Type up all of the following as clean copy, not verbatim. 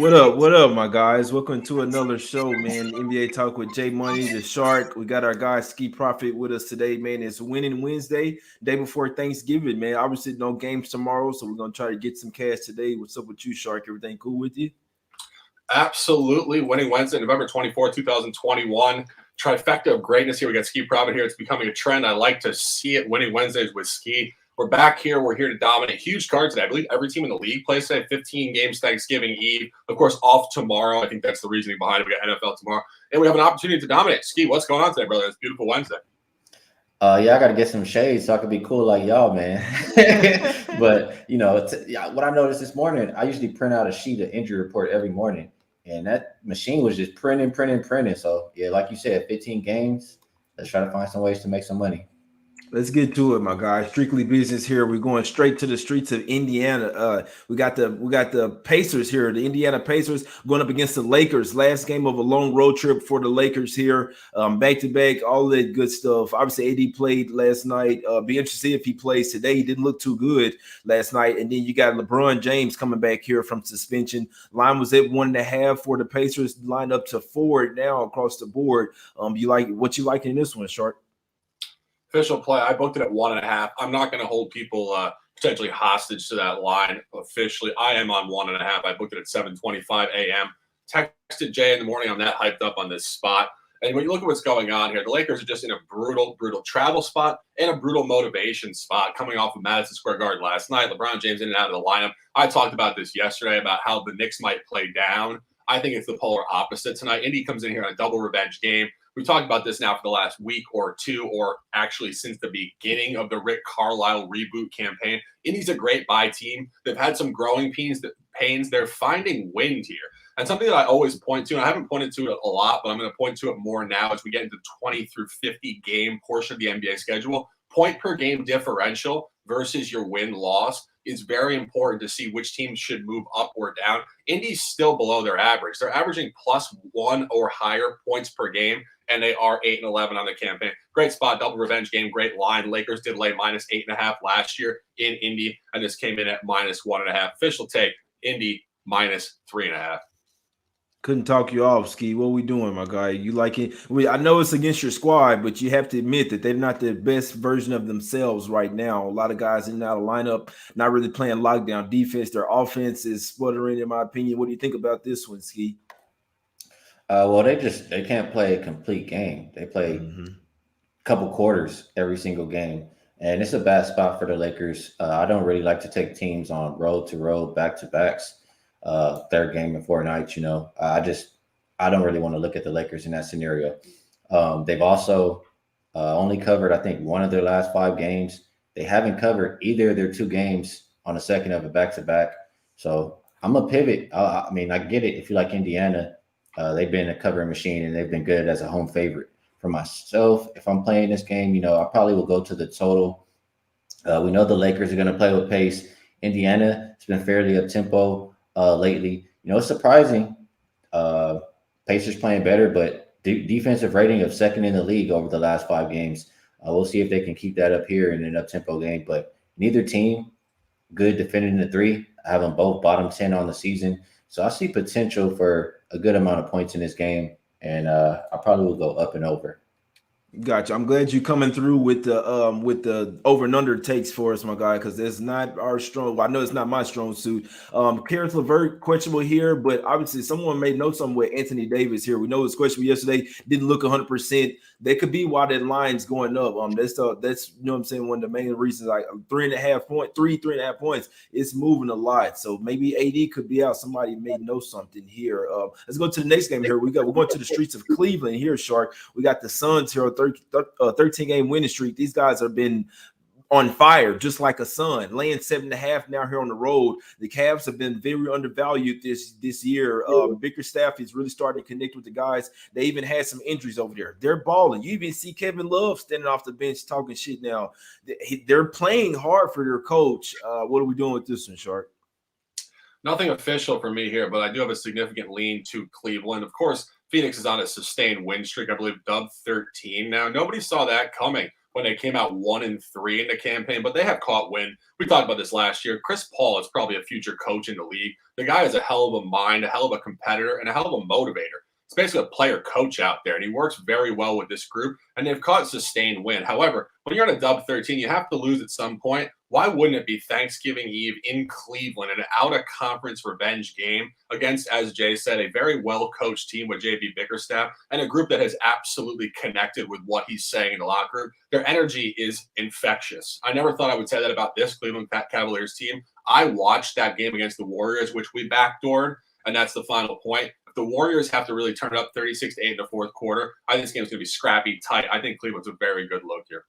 What up? What up, my guys? Welcome to another show, man. NBA Talk with J Money, the Shark. We got our guy Skee Profit with us today, man. It's Winning Wednesday, day before Thanksgiving, man. Obviously, no games tomorrow, so we're gonna try to get some cash today. What's up with you, Shark? Everything cool with you? Absolutely. Winning Wednesday, November 24th, 2021. Trifecta of greatness here. We got Skee Profit here. It's becoming a trend. I like to see it. Winning Wednesdays with Skee. We're back here. We're here to dominate. Huge card today. I believe every team in the league plays today. 15 games Thanksgiving Eve. Of course, off tomorrow. I think that's the reasoning behind it. We got NFL tomorrow. And we have an opportunity to dominate. Skee, what's going on today, brother? It's a beautiful Wednesday. Yeah, I got to get some shades so I can be cool like y'all, man. But, what I noticed this morning, I usually print out a sheet of injury report every morning. And that machine was just printing. So, yeah, like you said, 15 games. Let's try to find some ways to make some money. Let's get to it, my guy. Strictly business here. We're going straight to the streets of Indiana. We got the Pacers here. The Indiana Pacers going up against the Lakers. Last game of a long road trip for the Lakers here. Back to back, all that good stuff. Obviously, AD played last night. Be interested if he plays today. He didn't look too good last night. And then you got LeBron James coming back here from suspension. Line was at 1.5 for the Pacers. Line up to 4 now across the board. You like what you like in this one, Shark? Official play. I booked it at 1.5. I'm not going to hold people potentially hostage to that line officially. I am on 1.5. I booked it at 7:25 a.m. Texted Jay in the morning. I'm that hyped up on this spot. And when you look at what's going on here, the Lakers are just in a brutal travel spot and a brutal motivation spot coming off of Madison Square Garden last night. LeBron James in and out of the lineup. I talked about this yesterday about how the Knicks might play down. I think it's the polar opposite tonight. Indy comes in here on a double revenge game. We've talked about this now for the last week or two, or actually since the beginning of the Rick Carlisle reboot campaign. Indy's a great buy team. They've had some growing pains. They're finding wind here. And something that I always point to, and I haven't pointed to it a lot, but I'm going to point to it more now as we get into 20 through 50 game portion of the NBA schedule. Point per game differential versus your win-loss is very important to see which teams should move up or down. Indy's still below their average. They're averaging +1 or higher points per game, and they are 8-11 on the campaign. Great spot, double revenge game, great line. Lakers did lay -8.5 last year in Indy, and this came in at -1.5. Official take, Indy -3.5. Couldn't talk you off, Skee. What we doing, my guy? You like it? I know it's against your squad, but you have to admit that they're not the best version of themselves right now. A lot of guys in and out of lineup, not really playing lockdown defense. Their offense is sputtering, in my opinion. What do you think about this one, Skee? Well, they can't play a complete game. They play a couple quarters every single game. And it's a bad spot for the Lakers. I don't really like to take teams on road to road, back-to-backs. Third game in 4 nights, I don't really want to look at the Lakers in that scenario. They've also only covered, I think, one of their last 5 games. They haven't covered either of their 2 games on the second of a back-to-back. So I'm a pivot. I get it. If you like Indiana, they've been a covering machine and they've been good as a home favorite. For myself, if I'm playing this game, I probably will go to the total. We know the Lakers are going to play with pace. Indiana has been fairly up-tempo lately. It's surprising. Pacers playing better, but defensive rating of second in the league over the last 5 games. We'll see if they can keep that up here in an up-tempo game. But neither team good defending the 3. I have them both bottom 10 on the season. So I see potential for a good amount of points in this game, and I probably will go up and over. Gotcha. I'm glad you coming through with the over and under takes for us, my guy, because it's not our strong. Well, I know it's not my strong suit. Karis LeVert questionable here, but obviously someone made note something with Anthony Davis here. We know his questionable yesterday, didn't look 100%. That could be why that line's going up. That's what I'm saying. One of the main reasons, like 3.5 points, it's moving a lot. So maybe AD could be out. Somebody may know something here. Let's go to the next game here. We're going to the streets of Cleveland here, Shark. We got the Suns here. 13-game winning streak. These guys have been on fire, just like a sun, laying 7.5 now here on the road. The Cavs have been very undervalued this year. Bickerstaff is really starting to connect with the guys. They even had some injuries over there. They're balling. You even see Kevin Love standing off the bench talking shit now. They're playing hard for their coach. What are we doing with this one, Shark? Nothing official for me here, but I do have a significant lean to Cleveland. Of course, Phoenix is on a sustained win streak, I believe, dub 13 now. Nobody saw that coming when they came out 1-3 in the campaign, but they have caught wind. We talked about this last year. Chris Paul is probably a future coach in the league. The guy is a hell of a mind, a hell of a competitor, and a hell of a motivator. It's basically a player coach out there, and he works very well with this group, and they've caught sustained win. However, when you're on a dub 13, you have to lose at some point. Why wouldn't it be Thanksgiving Eve in Cleveland, an out-of-conference revenge game against, as Jay said, a very well-coached team with JB Bickerstaff and a group that has absolutely connected with what he's saying in the locker room? Their energy is infectious. I never thought I would say that about this Cleveland Cavaliers team. I watched that game against the Warriors, which we backdoored, and that's the final point. If the Warriors have to really turn it up 36-8 in the fourth quarter, I think this game is going to be scrappy, tight. I think Cleveland's a very good look here.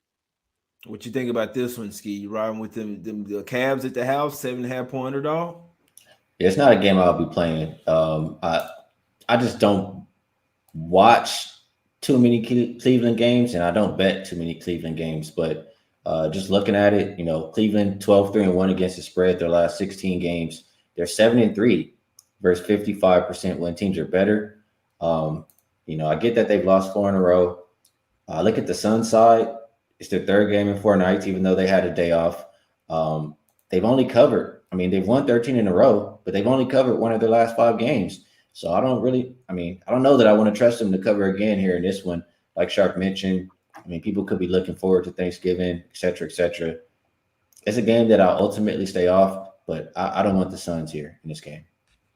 What you think about this one, Skee? You riding with them the Cavs at the house, 7.5-point underdog? Yeah, it's not a game I'll be playing. I just don't watch too many Cleveland games, and I don't bet too many Cleveland games. But just looking at it, Cleveland 12-3-1 against the spread their last 16 games. They're 7-3 versus 55% when teams are better. I get that they've lost 4 in a row. Look at the Sun side. It's their third game in 4 nights, even though they had a day off. They've only covered. They've won 13 in a row, but they've only covered one of their last 5 games. So I don't know that I want to trust them to cover again here in this one. Like Sharp mentioned, people could be looking forward to Thanksgiving, et cetera, et cetera. It's a game that I'll ultimately stay off, but I don't want the Suns here in this game.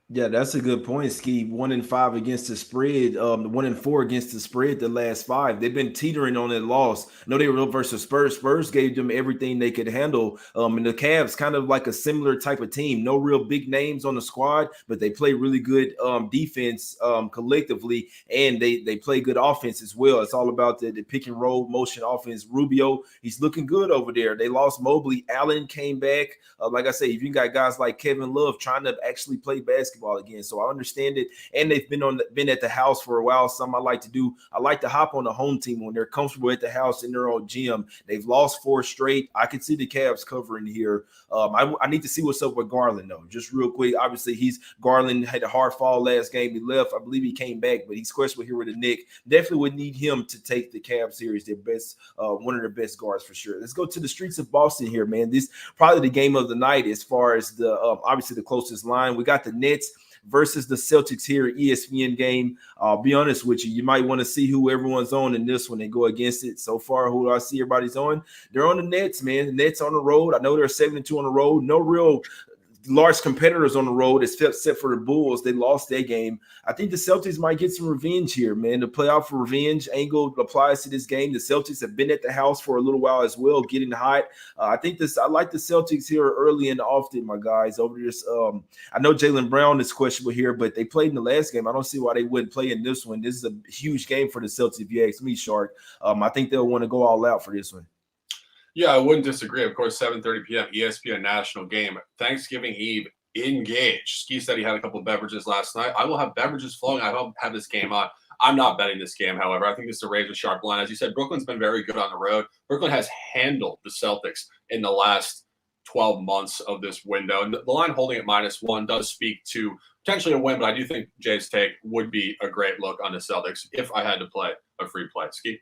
Yeah, that's a good point, Skee. 1-5 against the spread, 1-4 against the spread the last 5. They've been teetering on that loss. I know they were versus Spurs. Spurs gave them everything they could handle. And the Cavs kind of like a similar type of team. No real big names on the squad, but they play really good defense collectively, and they play good offense as well. It's all about the pick and roll motion offense. Rubio, he's looking good over there. They lost Mobley. Allen came back. Like I say, if you got guys like Kevin Love trying to actually play basketball again, so I understand it. And they've been at the house for a while. Something I like to do. I like to hop on the home team when they're comfortable at the house in their own gym. They've lost 4 straight. I can see the Cavs covering here. I need to see what's up with Garland though. Just real quick, obviously Garland had a hard fall last game. He left. I believe he came back, but he's questionable here with the Knicks. Definitely would need him to take the Cavs series. Their best, one of their best guards for sure. Let's go to the streets of Boston here, man. This probably the game of the night as far as the obviously the closest line. We got the Nets versus the Celtics here, ESPN game. I'll be honest with you. You might want to see who everyone's on in this one and go against it. So far, who do I see everybody's on? They're on the Nets, man. The Nets on the road. I know they're 7-2 on the road. No real large competitors on the road, except for the Bulls. They lost their game. I think the Celtics might get some revenge here, man. The playoff for revenge angle applies to this game. The Celtics have been at the house for a little while as well, getting hot. I like the Celtics here early and often, my guys, over this. I know Jaylen Brown is questionable here, but they played in the last game. I don't see why they wouldn't play in this one. This is a huge game for the Celtics, if you ask me, Shark. I think they'll want to go all out for this one. Yeah, I wouldn't disagree. Of course, 7:30 p.m. ESPN national game, Thanksgiving Eve. Engaged. Skee said he had a couple of beverages last night. I will have beverages flowing. I will have this game on. I'm not betting this game, however. I think this is a razor sharp line. As you said, Brooklyn's been very good on the road. Brooklyn has handled the Celtics in the last 12 months of this window. And the line holding at -1 does speak to potentially a win, but I do think Jay's take would be a great look on the Celtics if I had to play a free play. Skee?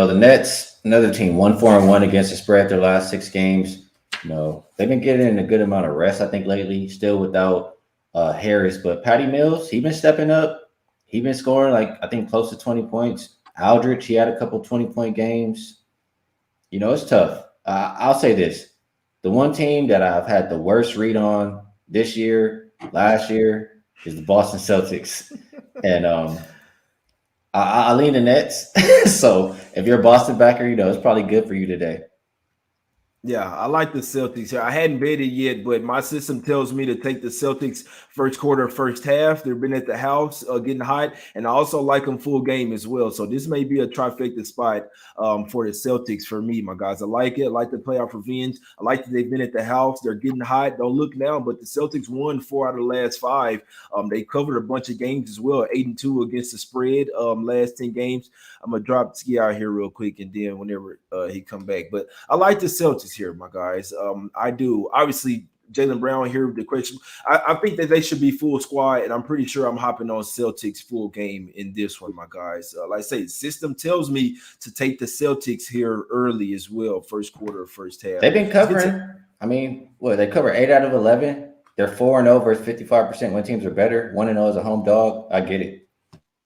The Nets, another team, 1-4-1 against the spread their last 6 games. They've been getting a good amount of rest, I think, lately, still without Harris. But Patty Mills, he's been stepping up. He's been scoring, I think, close to 20 points. Aldridge, he had a couple 20-point games. It's tough. I'll say this. The one team that I've had the worst read on this year, last year, is the Boston Celtics. And I lean the Nets. So if you're a Boston backer, it's probably good for you today. Yeah, I like the Celtics here. I hadn't betted yet, but my system tells me to take the Celtics first quarter, first half. They've been at the house getting hot, and I also like them full game as well. So this may be a trifecta spot for the Celtics for me, my guys. I like it. I like the playoff revenge. I like that they've been at the house. They're getting hot. Don't look now, but the Celtics won 4 out of the last 5. They covered a bunch of games as well, 8-2 against the spread last 10 games. I'm going to drop Skee out here real quick, and then whenever he come back. But I like the Celtics here, my guys. I do. Obviously, Jaylen Brown here with the question. I think that they should be full squad, and I'm pretty sure I'm hopping on Celtics full game in this one, my guys. Like I say, the system tells me to take the Celtics here early as well, first quarter, first half. They've been covering. I mean, they cover 8 out of 11. They're 4-0 versus 55% when teams are better. 1-0 as a home dog. I get it.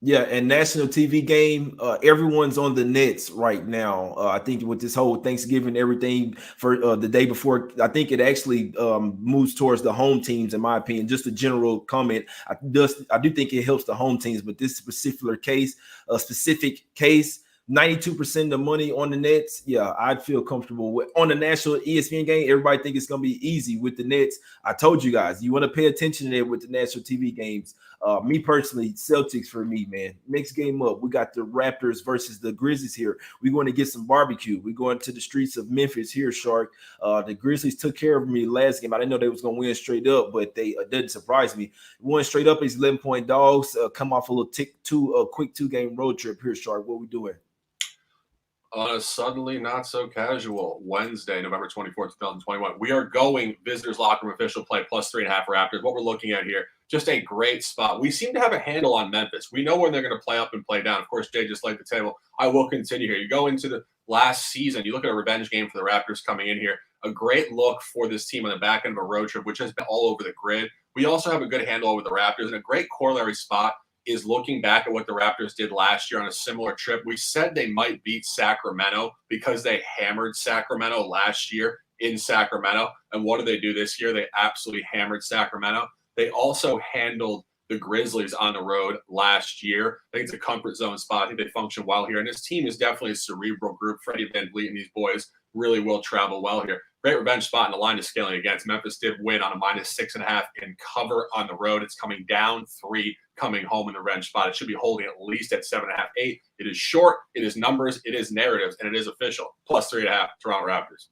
Yeah, and national TV game, everyone's on the Nets right now. I think with this whole Thanksgiving, everything for the day before, I think it actually moves towards the home teams, in my opinion. Just a general comment. I do think it helps the home teams, but this specific case, 92% of the money on the Nets. Yeah, I'd feel comfortable with on the national ESPN game. Everybody think it's going to be easy with the Nets. I told you guys, you want to pay attention to that with the national TV games. Me personally, Celtics for me, man. Next game up, we got the Raptors versus the Grizzlies here. We're going to get some barbecue. We're going to the streets of Memphis here, Shark. The Grizzlies took care of me last game. I didn't know they was going to win straight up, but they didn't surprise me. Won straight up as 11-point dogs. Come off a little quick 2-game road trip here, Shark. What we doing? On a suddenly not so casual Wednesday, November 24th, 2021, we are going visitors locker room official play plus 3.5 Raptors. What we're looking at here, just a great spot. We seem to have a handle on Memphis. We know when they're going to play up and play down. Of course, Jay just laid the table. I will continue here. You go into the last season, you look at a revenge game for the Raptors coming in here. A great look for this team on the back end of a road trip, which has been all over the grid. We also have a good handle over the Raptors, and a great corollary spot is looking back at what the Raptors did last year on a similar trip. We said they might beat Sacramento because they hammered Sacramento last year in Sacramento. And what do they do this year? They absolutely hammered Sacramento. They also handled the Grizzlies on the road last year. I think it's a comfort zone spot. I think they function well here. And this team is definitely a cerebral group. Freddie VanVleet and these boys really will travel well here. Great revenge spot, and the line is scaling against. Memphis did win on a -6.5 in cover on the road. It's coming down 3, coming home in the revenge spot. It should be holding at least at 7.5, 8. It is short. It is numbers. It is narratives, and it is official. Plus 3.5, Toronto Raptors.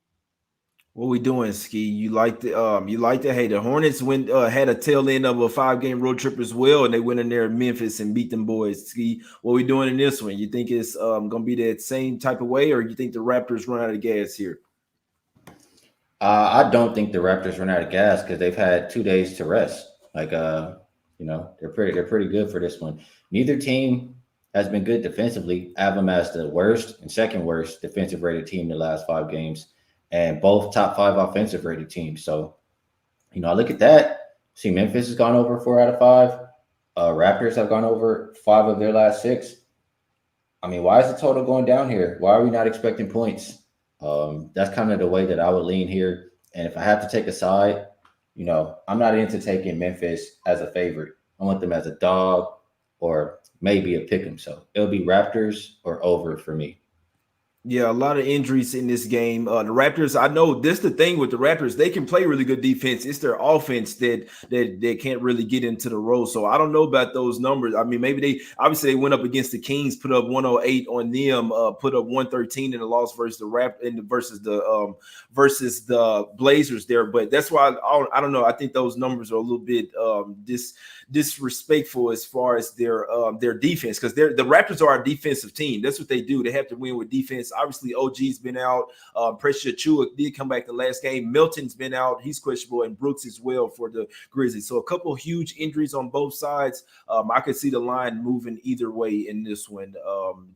What we doing, Skee? You like the hey, the Hornets had a tail end of a 5-game road trip as well, and they went in there in Memphis and beat them boys. Skee, what we doing in this one? You think it's gonna be that same type of way, or you think the Raptors run out of gas here? I don't think the Raptors run out of gas because they've had 2 days to rest. They're pretty good for this one. Neither team has been good defensively. I have them as the worst and second worst defensive rated team in the last 5 games, and both top 5 offensive rated teams. So, I look at that. See, Memphis has gone over 4 out of 5. Raptors have gone over 5 of their last 6. I mean, why is the total going down here? Why are we not expecting points? That's kind of the way that I would lean here. And if I have to take a side, I'm not into taking Memphis as a favorite. I want them as a dog or maybe a pick 'em. So it'll be Raptors or over for me. Yeah, a lot of injuries in this game. The Raptors, I know this the thing with the Raptors, they can play really good defense. It's their offense that they can't really get into the role. So I don't know about those numbers. I mean, maybe they went up against the Kings, put up 108 on them, put up 113 in the loss versus the versus the Blazers there. But that's why I don't know. I think those numbers are a little bit disrespectful as far as their defense, because the Raptors are a defensive team. That's what they do. They have to win with defense. Obviously, OG's been out. Precious Achua did come back the last game. Milton's been out. He's questionable, and Brooks as well for the Grizzlies. So a couple of huge injuries on both sides. I could see the line moving either way in this one.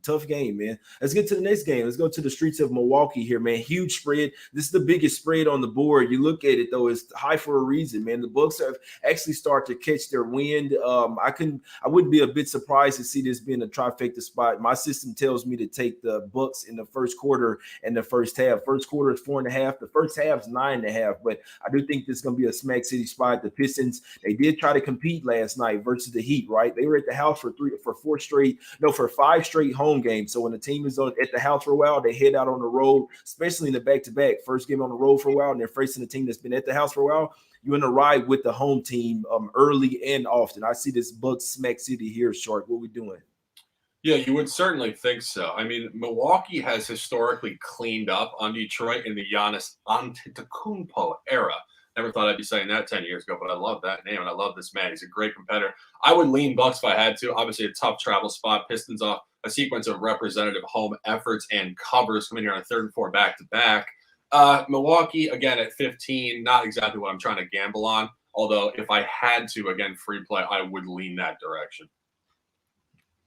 Tough game, man. Let's get to the next game. Let's go to the streets of Milwaukee here, man. Huge spread. This is the biggest spread on the board. You look at it, though, it's high for a reason, man. The Bucks have actually started to catch their wind. I wouldn't be a bit surprised to see this being a trifecta spot. My system tells me to take the Bucks in the first quarter and the first half. First quarter is 4.5. The first half is 9.5. But I do think this is going to be a smack city spot. The Pistons, they did try to compete last night versus the Heat, right? They were at the house for 5 straight home games. So when the team is at the house for a while, they head out on the road, especially in the back-to-back. First game on the road for a while, and they're facing a team that's been at the house for a while. You're in a ride with the home team early and often. I see this Bucks smack city here, Shark. What we doing? Yeah, you would certainly think so. I mean, Milwaukee has historically cleaned up on Detroit in the Giannis Antetokounmpo era. Never thought I'd be saying that 10 years ago, but I love that name, and I love this man. He's a great competitor. I would lean Bucks if I had to. Obviously, a tough travel spot. Pistons off a sequence of representative home efforts and covers coming here on a 3rd and 4 back-to-back. Milwaukee, again, at 15, not exactly what I'm trying to gamble on. Although, if I had to, again, free play, I would lean that direction.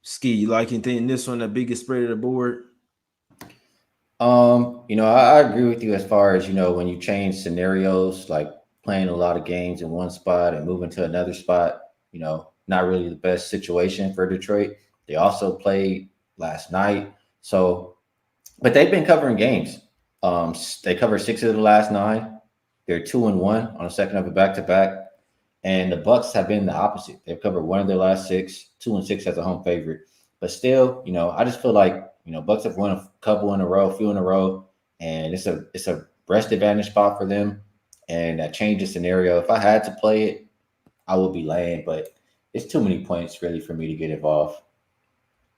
Skee, you like anything in this one, the biggest spread of the board? I agree with you as far as, when you change scenarios, like playing a lot of games in one spot and moving to another spot, not really the best situation for Detroit. They also played last night. So, but they've been covering games. They covered 6 of the last 9. They're 2-1 on the second of a back-to-back. And the Bucks have been the opposite. They've covered 1 of their last 6, 2-6 as a home favorite. But still, I just feel like, Bucks have won a couple in a row, a few in a row, and it's a rest advantage spot for them. And that changes scenario. If I had to play it, I would be laying, but it's too many points really for me to get involved.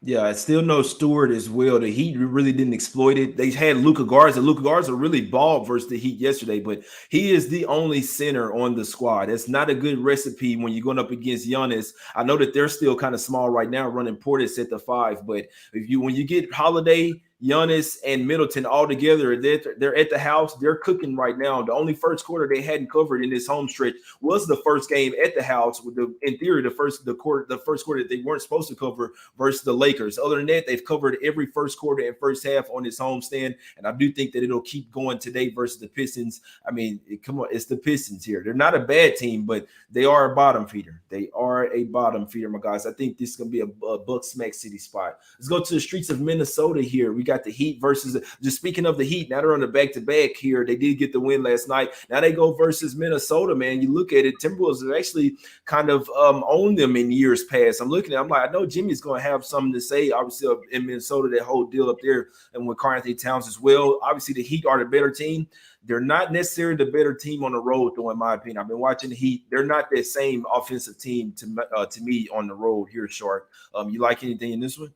Yeah, it's still no Stewart as well. The Heat really didn't exploit it. They had Luka Garza. Luka Garza really balled versus the Heat yesterday, but he is the only center on the squad. That's not a good recipe when you're going up against Giannis. I know that they're still kind of small right now, running Portis at the 5, but when you get Holiday, Giannis, and Middleton all together, they're at the house. They're cooking right now. The only first quarter they hadn't covered in this home stretch was the first game at the house. In theory, the first quarter that they weren't supposed to cover versus the Lakers. Other than that, they've covered every first quarter and first half on this homestand, and I do think that it'll keep going today versus the Pistons. I mean, come on, it's the Pistons here. They're not a bad team, but they are a bottom feeder. They are a bottom feeder, my guys. I think this is going to be a Buck Smack City spot. Let's go to the streets of Minnesota here. We got the Heat versus just speaking of the Heat. Now they're on the back-to-back here. They did get the win last night. Now they go versus Minnesota, man. You look at it, Timberwolves have actually kind of owned them in years past. I'm looking at it, I'm like, I know Jimmy's going to have something to say, obviously, in Minnesota, that whole deal up there, and with Karl-Anthony Towns as well. Obviously, the Heat are the better team. They're not necessarily the better team on the road, though, in my opinion. I've been watching the Heat. They're not that same offensive team to me on the road here, Shark. You like anything in this one?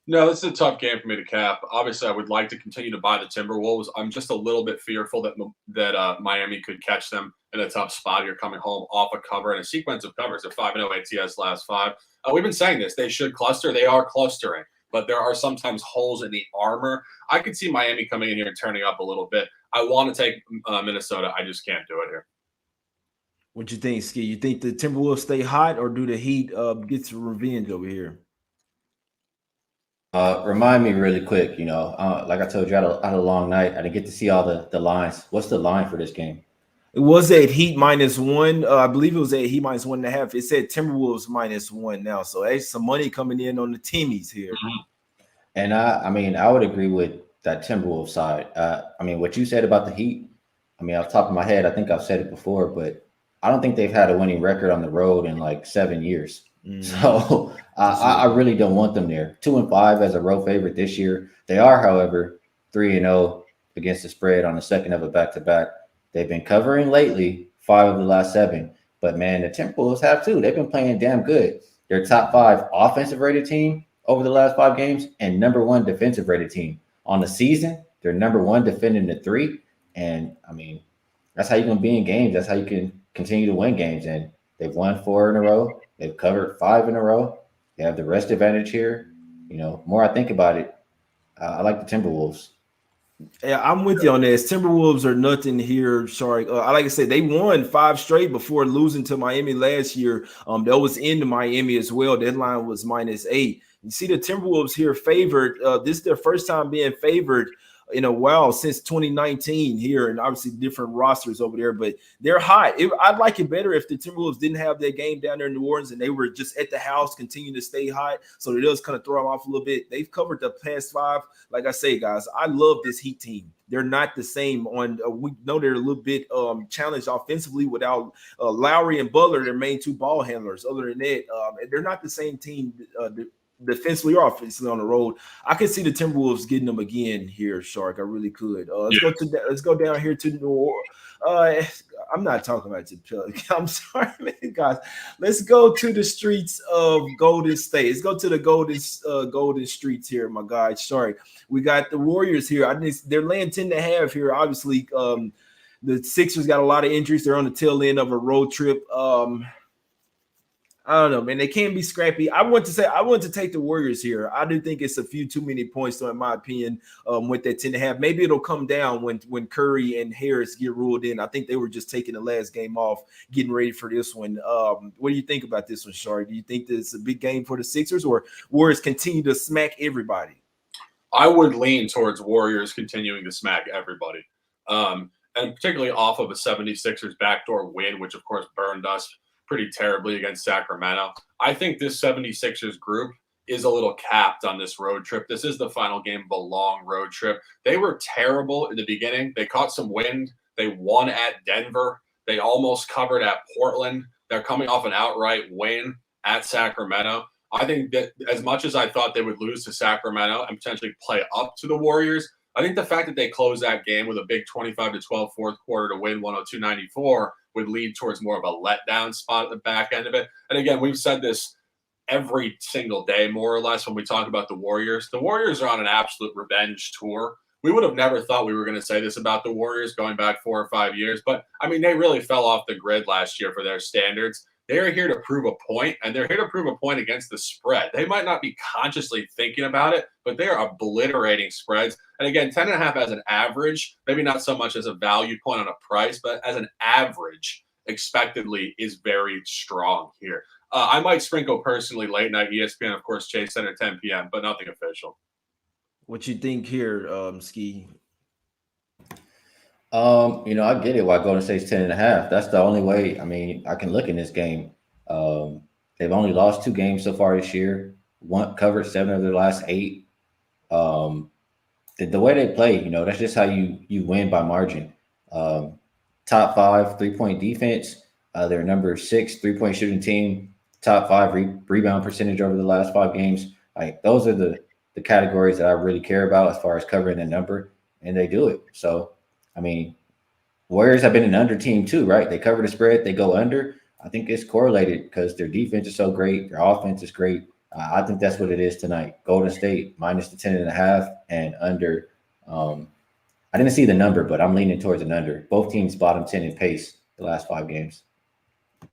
No, this is a tough game for me to cap. Obviously, I would like to continue to buy the Timberwolves. I'm just a little bit fearful that Miami could catch them in a tough spot here coming home off a cover and a sequence of covers. A 5-0 ATS last 5. We've been saying this. They should cluster. They are clustering, but there are sometimes holes in the armor. I could see Miami coming in here and turning up a little bit. I want to take Minnesota. I just can't do it here. What you think, Skee? You think the Timberwolves stay hot, or do the Heat get some revenge over here? Remind me really quick, like I told you, I had a long night. I didn't get to see all the lines. What's the line for this game? It was at Heat -1. I believe it was at Heat -1.5. It said Timberwolves -1 now. So there's some money coming in on the Timmies here. Mm-hmm. And I would agree with that Timberwolves side. What you said about the Heat, off the top of my head, I think I've said it before, but I don't think they've had a winning record on the road in like 7 years. Mm-hmm. So I really don't want them there. 2-5 as a road favorite this year. They are, however, 3-0 against the spread on the second of a back-to-back. They've been covering lately 5 of the last 7. But, man, the Timberwolves have too. They've been playing damn good. They're top 5 offensive rated team over the last 5 games and number 1 defensive rated team. On the season, they're number 1 defending the 3. And, that's how you can be in games. That's how you can continue to win games. And they've won 4 in a row. They've covered 5 in a row. They have the rest advantage here. More I think about it, I like the Timberwolves. Yeah, I'm with you on this. Timberwolves are nothing here, Shark. Like I said, they won 5 straight before losing to Miami last year. That was in Miami as well. Deadline was -8. You see the Timberwolves here favored. This is their first time being favored in a while since 2019 here, and obviously different rosters over there, but they're hot. I'd like it better if the Timberwolves didn't have their game down there in New Orleans and they were just at the house, continuing to stay hot. So it does kind of throw them off a little bit. They've covered the past 5. Like I say, guys, I love this Heat team. They're not the same on. We know they're a little bit challenged offensively without Lowry and Butler, their main 2 ball handlers. Other than that, they're not the same team defensively or offensively on the road. I could see the Timberwolves getting them again here, Shark. I really could. Let's go down here to New Orleans. I'm not talking about the Pelicans. I'm sorry, man, guys. Let's go to the streets of Golden State. Let's go to the Golden streets here, my guys. Sorry, we got the Warriors here. They're laying 10.5 here. Obviously, the Sixers got a lot of injuries. They're on the tail end of a road trip. I don't know, man. They can be scrappy. I want to take the Warriors here. I do think it's a few too many points, though, in my opinion, with that 10.5. Maybe it'll come down when Curry and Harris get ruled in. I think they were just taking the last game off, getting ready for this one. What do you think about this one, Shari? Do you think this is a big game for the Sixers, or Warriors continue to smack everybody? I would lean towards Warriors continuing to smack everybody. And particularly off of a 76ers backdoor win, which, of course, burned us pretty terribly against Sacramento. I think this 76ers group is a little capped on this road trip. This is the final game of a long road trip. They were terrible in the beginning. They caught some wind. They won at Denver. They almost covered at Portland. They're coming off an outright win at Sacramento. I think that as much as I thought they would lose to Sacramento and potentially play up to the Warriors, I think the fact that they closed that game with a big 25-12 fourth quarter to win 102-94 would lead towards more of a letdown spot at the back end of it. And again, we've said this every single day, more or less, when we talk about the Warriors. The Warriors are on an absolute revenge tour. We would have never thought we were going to say this about the Warriors going back 4 or 5 years, but I mean, they really fell off the grid last year for their standards. They're here to prove a point, and they're here to prove a point against the spread. They might not be consciously thinking about it, but they are obliterating spreads. And again, 10.5 as an average, maybe not so much as a value point on a price, but as an average, expectedly is very strong here. I might sprinkle personally late night ESPN, of course, Chase Center 10 p.m., but nothing official. What you think here, Skee? I get it why Golden State's 10.5. That's the only way. I mean, I can look in this game. They've only lost 2 games so far this year. Covered 7 of their last 8. The way they play, that's just how you win by margin. Top 5 3-point defense. They're number 6 3-point shooting team. Top 5 rebound percentage over the last 5 games. Like those are the categories that I really care about as far as covering the number, and they do it. So. I mean, Warriors have been an under team too, right? They cover the spread, they go under. I think it's correlated because their defense is so great, their offense is great. I think that's what it is tonight. Golden State minus the 10.5 and under. I didn't see the number, but I'm leaning towards an under. Both teams bottom 10 in pace the last 5 games.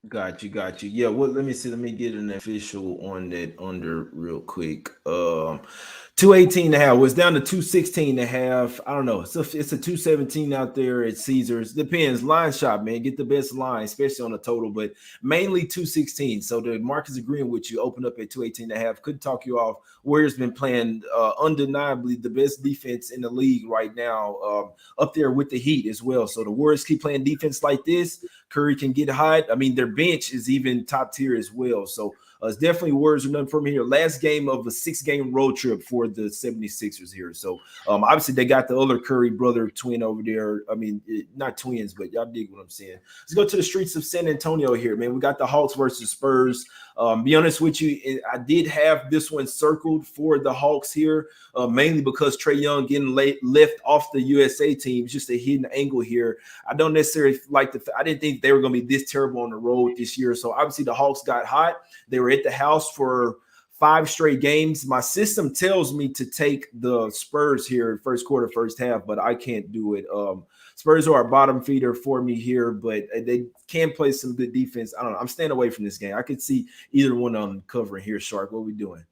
Got you. Yeah, well, let me see. Let me get an official on that under real quick. 218.5 was down to 216.5. I don't know. It's a 217 out there at Caesars. Depends. Line shop, man. Get the best line, especially on the total, but mainly 216. So the market's agreeing with you. Open up at 218.5. Couldn't talk you off. Warriors been playing undeniably the best defense in the league right now, up there with the Heat as well. So the Warriors keep playing defense like this. Curry can get hot. I mean, their bench is even top tier as well. So it's definitely Warriors are nothing from here. Last game of a 6-game road trip for the 76ers here. So obviously they got the other Curry brother twin over there. I mean, not twins, but y'all dig what I'm saying. Let's go to the streets of San Antonio here, man. We got the Hawks versus Spurs. Be honest with you, I did have this one circled for the Hawks here, mainly because Trae Young getting left off the USA team. Just a hidden angle here. I don't necessarily like I didn't think they were going to be this terrible on the road this year. So obviously the Hawks got hot. They were at the house for 5 straight games. My system tells me to take the Spurs here first quarter, first half, but I can't do it. Spurs are a bottom feeder for me here, but they can play some good defense. I don't know. I'm staying away from this game. I could see either one of them covering here. Shark, what are we doing?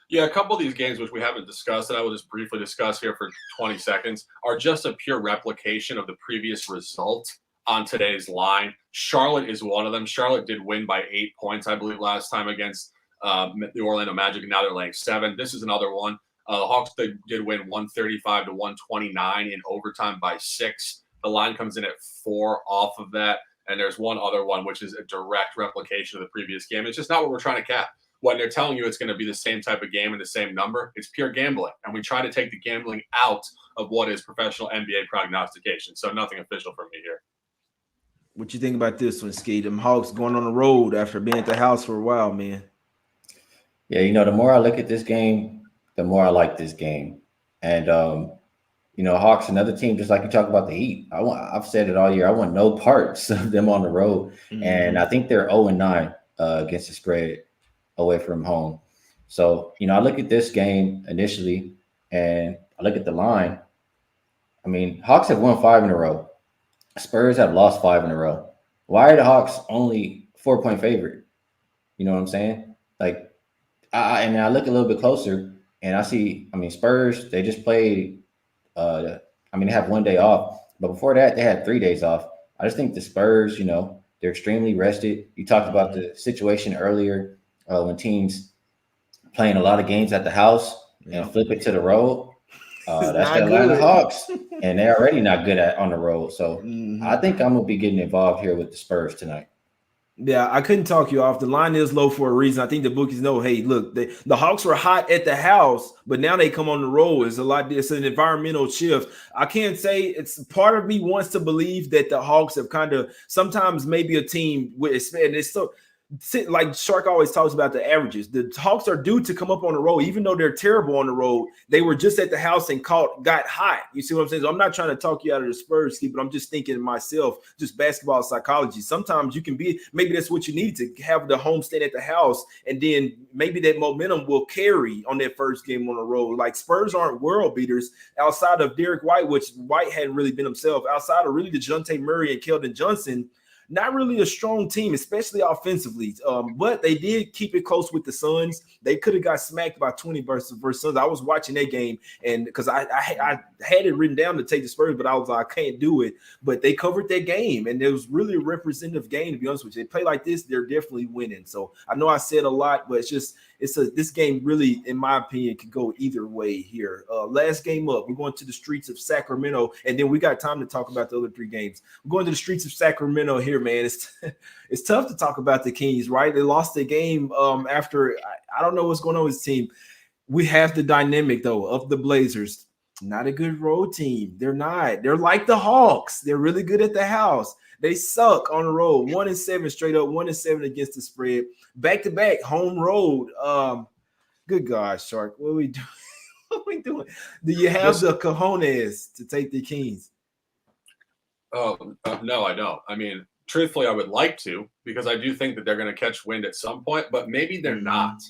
Yeah, a couple of these games, which we haven't discussed, and I will just briefly discuss here for 20 seconds, are just a pure replication of the previous result on today's line. Charlotte is one of them. Charlotte did win by 8 points, I believe, last time against the Orlando Magic, and now they're laying 7. This is another one. The Hawks did win 135-129 in overtime by 6. The line comes in at 4 off of that, and there's one other one, which is a direct replication of the previous game. It's just not what we're trying to cap. When they're telling you it's going to be the same type of game and the same number, it's pure gambling. And we try to take the gambling out of what is professional NBA prognostication. So nothing official from me here. What you think about this one, Skee? Them Hawks going on the road after being at the house for a while, man. Yeah, the more I look at this game, the more I like this game. And, Hawks, another team, just like you talk about the Heat. I've said it all year. I want no parts of them on the road. Mm-hmm. And I think they're 0-9 against the spread away from home. So, I look at this game initially and I look at the line. I mean, Hawks have won 5 in a row. Spurs have lost 5 in a row. Why are the Hawks only 4-point favorite? You know what I'm saying? Like, and I look a little bit closer and I see, I mean, Spurs, they just played, they have 1 day off, but before that, they had 3 days off. I just think the Spurs, they're extremely rested. You talked about the situation earlier when teams playing a lot of games at the house and flip it to the road. That's the Atlanta Hawks, and they're already not good on the road. So I think I'm going to be getting involved here with the Spurs tonight. Yeah, I couldn't talk you off. The line is low for a reason. I think the bookies know, hey, look, the Hawks were hot at the house, but now they come on the road. It's an environmental shift. I can't say it's part of me wants to believe that the Hawks have kind of sometimes maybe a team with, and it's so like Shark always talks about the averages. The Hawks are due to come up on the road, even though they're terrible on the road. They were just at the house and got hot. You see what I'm saying? So I'm not trying to talk you out of the Spurs, Skee, but I'm just thinking to myself, just basketball psychology. Sometimes you can be, maybe that's what you need to have the homestand at the house, and then maybe that momentum will carry on that first game on the road. Like Spurs aren't world beaters outside of Derek White, which White hadn't really been himself. Outside of really DeJounte Murray and Keldon Johnson, not really a strong team, especially offensively. But they did keep it close with the Suns. They could have got smacked by 20 versus Suns. I was watching that game, and because I had it written down to take the Spurs, but I was like, I can't do it. But they covered that game, and it was really a representative game, to be honest with you. They play like this, they're definitely winning. So I know I said a lot, but this game really, in my opinion, could go either way here. Last game up, we're going to the streets of Sacramento, and then we got time to talk about the other 3 games. We're going to the streets of Sacramento here, man. It's tough to talk about the Kings, right? They lost the game after I don't know what's going on with this team. We have the dynamic though of the Blazers. Not a good road team. They're not. They're like the Hawks. They're really good at the house. They suck on the road. 1-7 straight up. 1-7 against the spread. Back-to-back home road. Good gosh, Shark. What are we doing? What are we doing? Do you have the cojones to take the Kings? Oh, no, I don't. I mean, truthfully, I would like to, because I do think that they're going to catch wind at some point, but maybe they're not.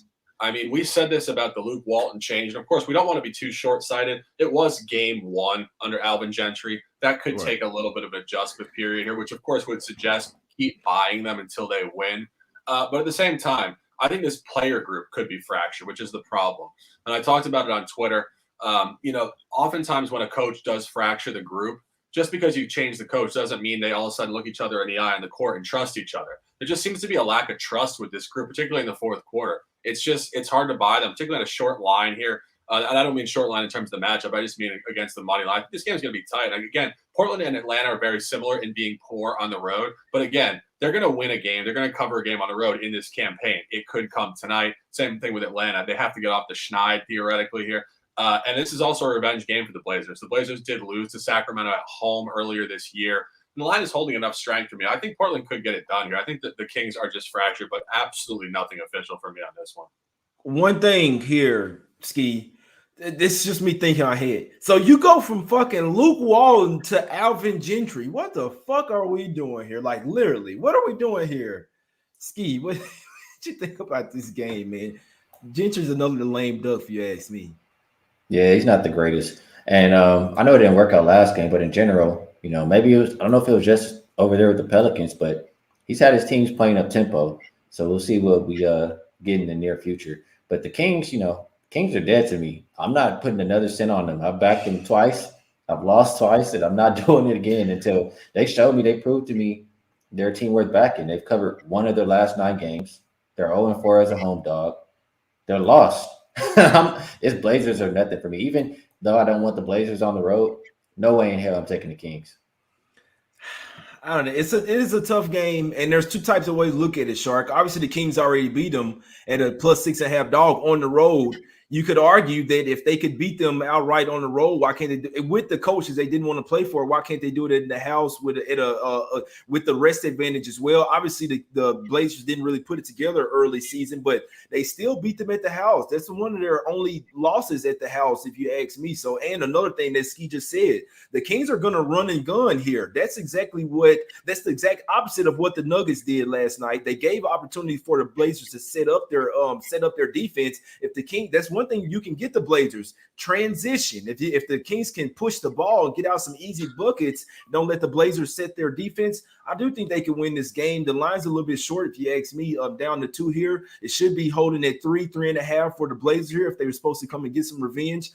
I mean, we said this about the Luke Walton change, and of course, we don't want to be too short-sighted. It was game 1 under Alvin Gentry. That could take a little bit of an adjustment period here, which of course would suggest keep buying them until they win. But at the same time, I think this player group could be fractured, which is the problem. And I talked about it on Twitter. Oftentimes when a coach does fracture the group, just because you change the coach doesn't mean they all of a sudden look each other in the eye on the court and trust each other. There just seems to be a lack of trust with this group, particularly in the fourth quarter. It's hard to buy them, particularly on a short line here. And I don't mean short line in terms of the matchup. I just mean against the money line. This game is going to be tight. Like, again, Portland and Atlanta are very similar in being poor on the road. But again, they're going to win a game. They're going to cover a game on the road in this campaign. It could come tonight. Same thing with Atlanta. They have to get off the schneid theoretically here. And this is also a revenge game for the Blazers. The Blazers did lose to Sacramento at home earlier this year. And the line is holding enough strength for me. I think Portland could get it done here. I think that the Kings are just fractured, but absolutely nothing official for me on this one. One thing here, Skee, this is just me thinking ahead. So you go from fucking Luke Walton to Alvin Gentry. What the fuck are we doing here? Like, literally, what are we doing here? Skee, what you think about this game, man? Gentry's another lame duck, if you ask me. Yeah, he's not the greatest. And I know it didn't work out last game, but in general, maybe it was, I don't know if it was just over there with the Pelicans, but he's had his teams playing up tempo. So we'll see what we get in the near future. But the Kings, Kings are dead to me. I'm not putting another cent on them. I've backed them twice. I've lost twice, and I'm not doing it again until they show me, they prove to me they're a team worth backing. They've covered 1 of their last 9 games. They're 0-4 as a home dog. They're lost. It's Blazers or nothing for me. Even though I don't want the Blazers on the road, no way in hell I'm taking the Kings. I don't know. It is a tough game, and there's 2 types of ways to look at it, Shark. Obviously, the Kings already beat them at a +6.5 dog on the road. You could argue that if they could beat them outright on the road, why can't they do it with the coaches they didn't want to play for? Why can't they do it in the house with the rest advantage as well? Obviously, the Blazers didn't really put it together early season, but they still beat them at the house. That's one of their only losses at the house, if you ask me. So, and another thing that Skee just said, the Kings are going to run and gun here. That's the exact opposite of what the Nuggets did last night. They gave opportunity for the Blazers to set up their defense. If the King, that's one one thing you can get the Blazers transition. If the Kings can push the ball and get out some easy buckets, don't let the Blazers set their defense, I do think they can win this game. The line's a little bit short, if you ask me, down to 2 here. It should be holding at 3.5 for the Blazers here if they were supposed to come and get some revenge.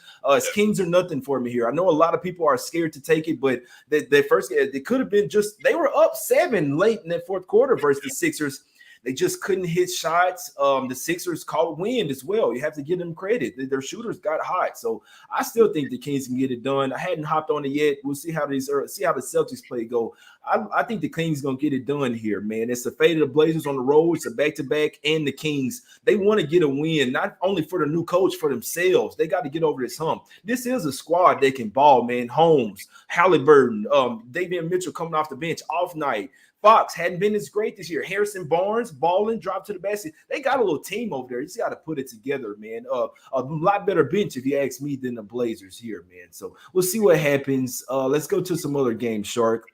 Kings are nothing for me here. I know a lot of people are scared to take it, but they could have been they were up 7 late in that fourth quarter versus the Sixers. They just couldn't hit shots. The Sixers caught wind as well. You have to give them credit. Their shooters got hot. So I still think the Kings can get it done. I hadn't hopped on it yet. We'll see how the Celtics play go. I think the Kings going to get it done here, man. It's the fate of the Blazers on the road. It's a back-to-back, and the Kings, they want to get a win, not only for the new coach, for themselves. They got to get over this hump. This is a squad that can ball, man. Holmes, Halliburton, Davion Mitchell coming off the bench, off night. Fox hadn't been as great this year. Harrison Barnes balling, dropped to the basket. They got a little team over there. You just got to put it together, man. A lot better bench, if you ask me, than the Blazers here, man. So we'll see what happens. Let's go to some other games, Shark.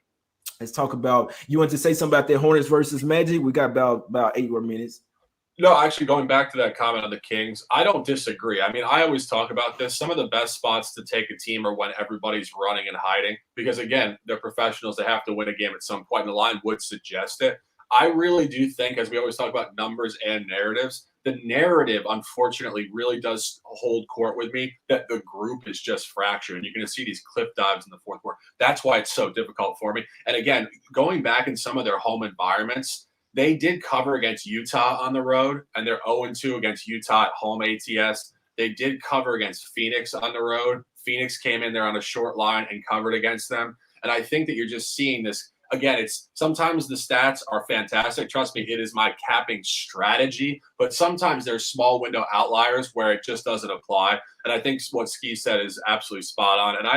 Let's talk about. You want to say something about that Hornets versus Magic? We got about 8 more minutes. No, actually, going back to that comment on the Kings, I don't disagree. I mean, I always talk about this. Some of the best spots to take a team are when everybody's running and hiding because, again, they're professionals. They have to win a game at some point, and the line would suggest it. I really do think, as we always talk about numbers and narratives, the narrative, unfortunately, really does hold court with me that the group is just fractured. And you're going to see these cliff dives in the fourth quarter. That's why it's so difficult for me. And, again, going back in some of their home environments, they did cover against Utah on the road, and they're 0-2 against Utah at home ATS. They did cover against Phoenix on the road. Phoenix came in there on a short line and covered against them. And I think that you're just seeing this. Again, it's sometimes the stats are fantastic. Trust me, it is my capping strategy. But sometimes there's small window outliers where it just doesn't apply. And I think what Skee said is absolutely spot on. And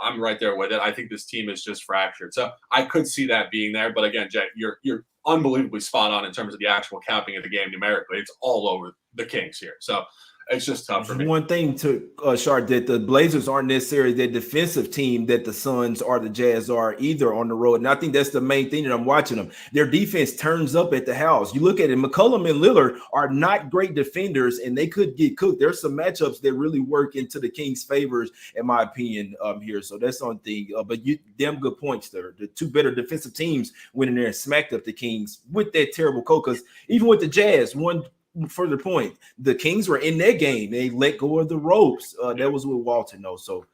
I'm right there with it. I think this team is just fractured. So I could see that being there. But again, Jay, you're unbelievably spot on in terms of the actual capping of the game numerically. It's all over the Kings here. So it's just tough for me. One thing to Sharp, that the Blazers aren't necessarily the defensive team that the Suns or the Jazz are either on the road. And I think that's the main thing that I'm watching them. Their defense turns up at the house. You look at it, McCollum and Lillard are not great defenders, and they could get cooked. There's some matchups that really work into the Kings' favors, in my opinion, here. So that's on thing. But damn good points there. The two better defensive teams went in there and smacked up the Kings with that terrible coach. Because even with the Jazz, one further point, the Kings were in their game. They let go of the ropes. That was with Walton, though. So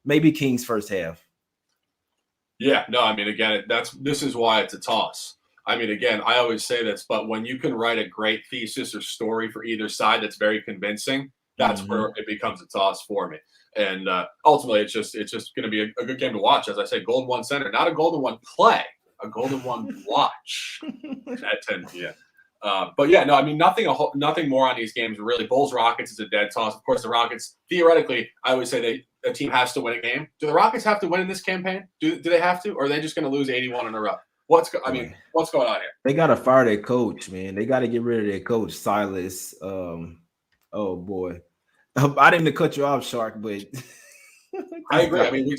maybe Kings first half. Yeah, no, I mean, again, this is why it's a toss. I mean, again, I always say this, but when you can write a great thesis or story for either side that's very convincing, that's where it becomes a toss for me. And ultimately, it's just going to be a good game to watch. As I say, Golden One Center, not a Golden One play, a Golden One watch at 10 p.m. But yeah, no, I mean, nothing more on these games really. Bulls Rockets is a dead toss. Of course, the Rockets, theoretically, I always say a team has to win a game. Do the Rockets have to win in this campaign? Do they have to, or are they just going to lose 81 in a row? What's going on here? They got to fire their coach, man. They got to get rid of their coach, Silas. Oh boy, I didn't mean to cut you off, Shark, but I agree. I mean,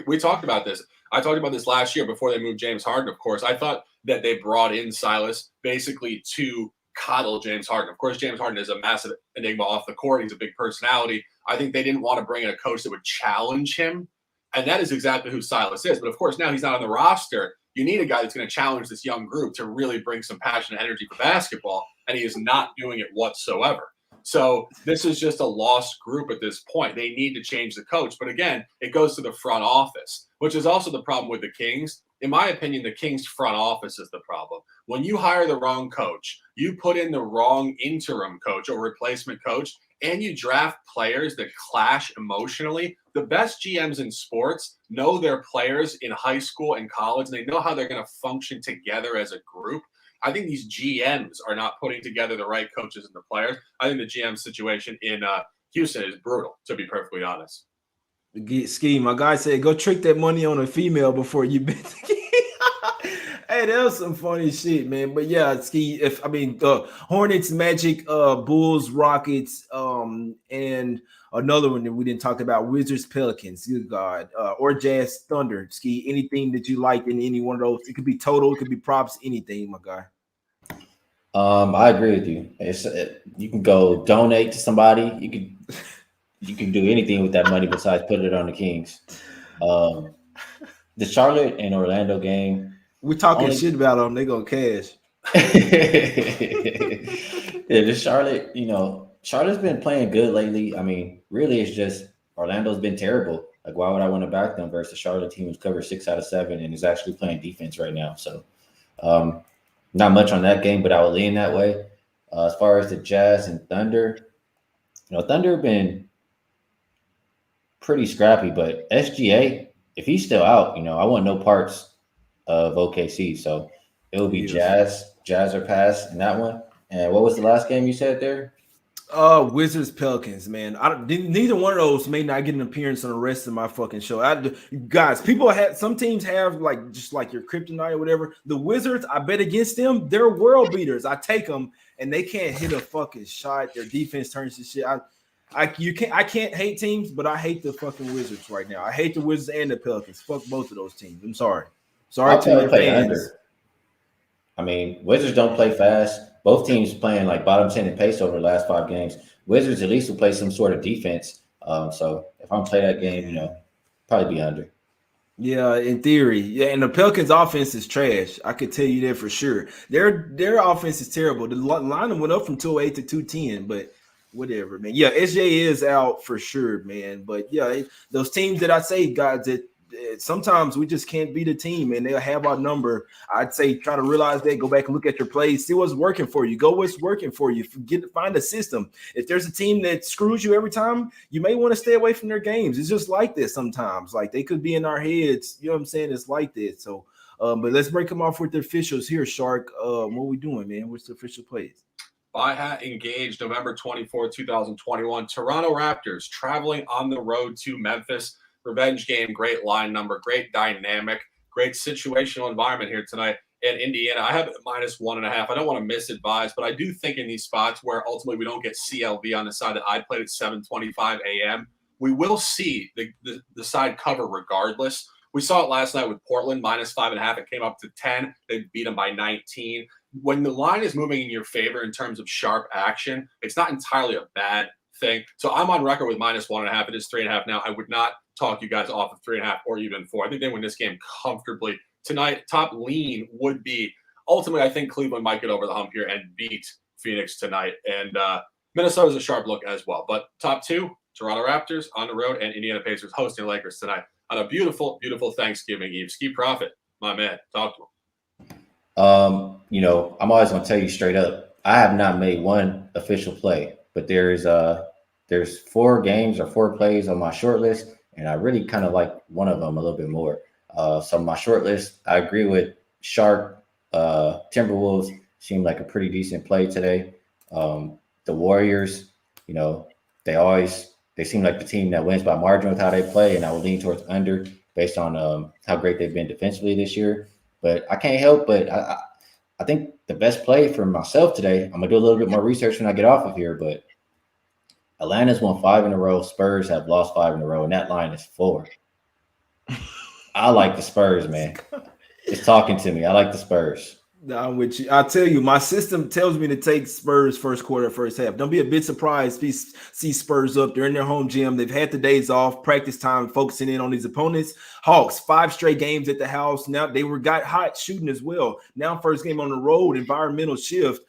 we talked about this. I talked about this last year before they moved James Harden. Of course, I thought that they brought in Silas basically to coddle James Harden. Of course, James Harden is a massive enigma off the court. He's a big personality. I think they didn't want to bring in a coach that would challenge him, and that is exactly who Silas is. But of course, now he's not on the roster. You need a guy that's going to challenge this young group to really bring some passion and energy for basketball, and he is not doing it whatsoever. So this is just a lost group at this point. They need to change the coach. But again, it goes to the front office, which is also the problem with the Kings. In my opinion, the Kings front office is the problem. When you hire the wrong coach, you put in the wrong interim coach or replacement coach, and you draft players that clash emotionally. The best GMs in sports know their players in high school and college, and they know how they're going to function together as a group. I think these GMs are not putting together the right coaches and the players. I think the GM situation in Houston is brutal, to be perfectly honest. Skee, my guy said, go trick that money on a female before you bet the game. Hey, that was some funny shit, man. But yeah, Skee, Hornets, Magic, Bulls, Rockets, and another one that we didn't talk about, Wizards, Pelicans, good God, or Jazz, Thunder. Skee, anything that you like in any one of those? It could be total, it could be props, anything, my guy. I agree with you. You can go donate to somebody. You could you can do anything with that money besides put it on the Kings. The Charlotte and Orlando game. We're talking shit about them. They gonna cash. The Charlotte, Charlotte's been playing good lately. I mean, really, it's just Orlando's been terrible. Like, why would I want to back them versus the Charlotte team who's covered 6 out of 7 and is actually playing defense right now? So, not much on that game, but I would lean that way. As far as the Jazz and Thunder, Thunder have been pretty scrappy, but SGA, if he's still out, I want no parts of OKC. So it will be Jazz or pass in that one. And what was the last game you said there? Wizards Pelicans, man. Neither one of those may not get an appearance on the rest of my fucking show. Guys, some teams have just like your kryptonite or whatever. The Wizards, I bet against them, they're world beaters. I take them and they can't hit a fucking shot. Their defense turns to shit. I can't hate teams, but I hate the fucking Wizards right now. I hate the Wizards and the Pelicans. Fuck both of those teams. I'm sorry. Sorry to your fans. Under. I mean, Wizards don't play fast. Both teams playing like bottom 10 in pace over the last 5 games. Wizards at least will play some sort of defense. So if I'm playing that game, probably be under. Yeah, in theory. Yeah, and the Pelicans' offense is trash. I could tell you that for sure. Their offense is terrible. The line went up from 208 to 210, but whatever, man. Yeah, SJ is out for sure, man. But yeah, those teams that I say, guys, that sometimes we just can't beat a team and they'll have our number. I'd say try to realize that, go back and look at your plays, see what's working for you, go what's working for you, find a system. If there's a team that screws you every time, you may want to stay away from their games. It's just like this sometimes. Like, they could be in our heads, you know what I'm saying? It's like this. So but let's break them off with the officials here, Shark. What we doing, man? What's the official plays? By hat engaged November 24, 2021. Toronto Raptors traveling on the road to Memphis. Revenge game, great line number, great dynamic, great situational environment here tonight in Indiana. I have it -1.5. I don't want to misadvise, but I do think in these spots where ultimately we don't get CLV on the side that I played at 7:25 a.m., we will see the side cover regardless. We saw it last night with Portland, -5.5. It came up to 10. They beat them by 19. When the line is moving in your favor in terms of sharp action, it's not entirely a bad thing. So I'm on record with -1.5. It is 3.5 now. I would not talk you guys off of 3.5 or even 4. I think they win this game comfortably tonight. Top lean would be ultimately, I think Cleveland might get over the hump here and beat Phoenix tonight. And Minnesota's a sharp look as well. But top 2, Toronto Raptors on the road and Indiana Pacers hosting Lakers tonight on a beautiful, beautiful Thanksgiving Eve. Skee Prophet, my man, talk to him. I'm always going to tell you straight up, I have not made one official play, but there's 4 games or 4 plays on my short list, and I really kind of like one of them a little bit more. So my short list, I agree with Shark. Timberwolves seemed like a pretty decent play today. The Warriors, they seem like the team that wins by margin with how they play, and I would lean towards under based on how great they've been defensively this year. But I can't help but I think the best play for myself today, I'm going to do a little bit more research when I get off of here, but Atlanta's won 5 in a row. Spurs have lost 5 in a row, and that line is 4. I like the Spurs, man. It's talking to me. I like the Spurs. I'm with you. I'll tell you, my system tells me to take Spurs first quarter, first half. Don't be a bit surprised if you see Spurs up. They're in their home gym. They've had the days off, practice time, focusing in on these opponents. Hawks, 5 straight games at the house. Now they got hot shooting as well. Now first game on the road, environmental shift.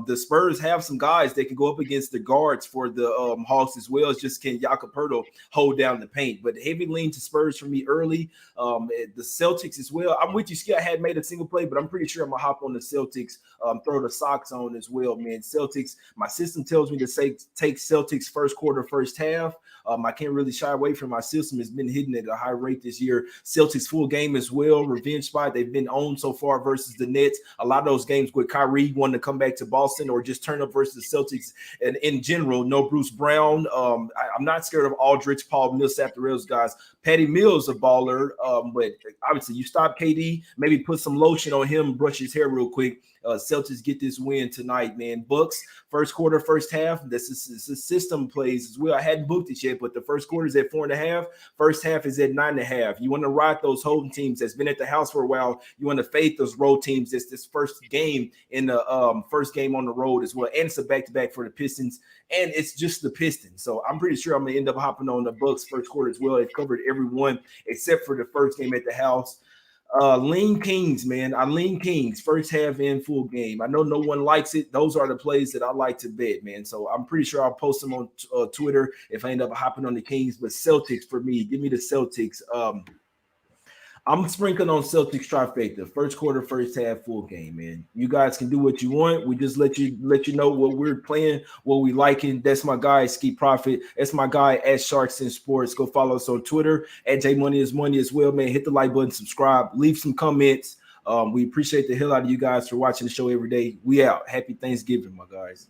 The Spurs have some guys that can go up against the guards for the Hawks as well. It's just can Jakob Poeltl hold down the paint. But heavy lean to Spurs for me early. The Celtics as well. I'm with you, Skee. I hadn't made a single play, but I'm pretty sure I'm going to hop on the Celtics, throw the socks on as well, man. Celtics, my system tells me to take Celtics first quarter, first half. I can't really shy away from my system. It's been hitting at a high rate this year. Celtics full game as well. Revenge spot. They've been owned so far versus the Nets. A lot of those games with Kyrie wanting to come back to Boston or just turn up versus the Celtics. And in general, no Bruce Brown. I'm not scared of Aldridge, Paul, Millsap, the Rails guys. Patty Mills a baller, but obviously you stop KD, maybe put some lotion on him, brush his hair real quick. Celtics get this win tonight, man. Bucks, first quarter, first half. This is system plays as well. I hadn't booked it yet, but the first quarter is at 4.5. First half is at 9.5. You want to ride those home teams that's been at the house for a while. You want to fade those road teams. It's this first game in the first game on the road as well. And it's a back-to-back for the Pistons. And it's just the Pistons. So I'm pretty sure I'm going to end up hopping on the Bucks first quarter as well. They've covered everyone except for the first game at the house. Lean Kings, man. I lean Kings first half and full game. I know no one likes it. Those are the plays that I like to bet, man. So I'm pretty sure I'll post them on Twitter if I end up hopping on the Kings. But Celtics for me, give me the Celtics. I'm sprinkling on Celtics trifecta. First quarter, first half, full game, man. You guys can do what you want. We just let you know what we're playing, what we liking. That's my guy, Skee Profit. That's my guy at Sharks in Sports. Go follow us on Twitter at JMoneyIsMoney as well, man. Hit the like button, subscribe, leave some comments. We appreciate the hell out of you guys for watching the show every day. We out. Happy Thanksgiving, my guys.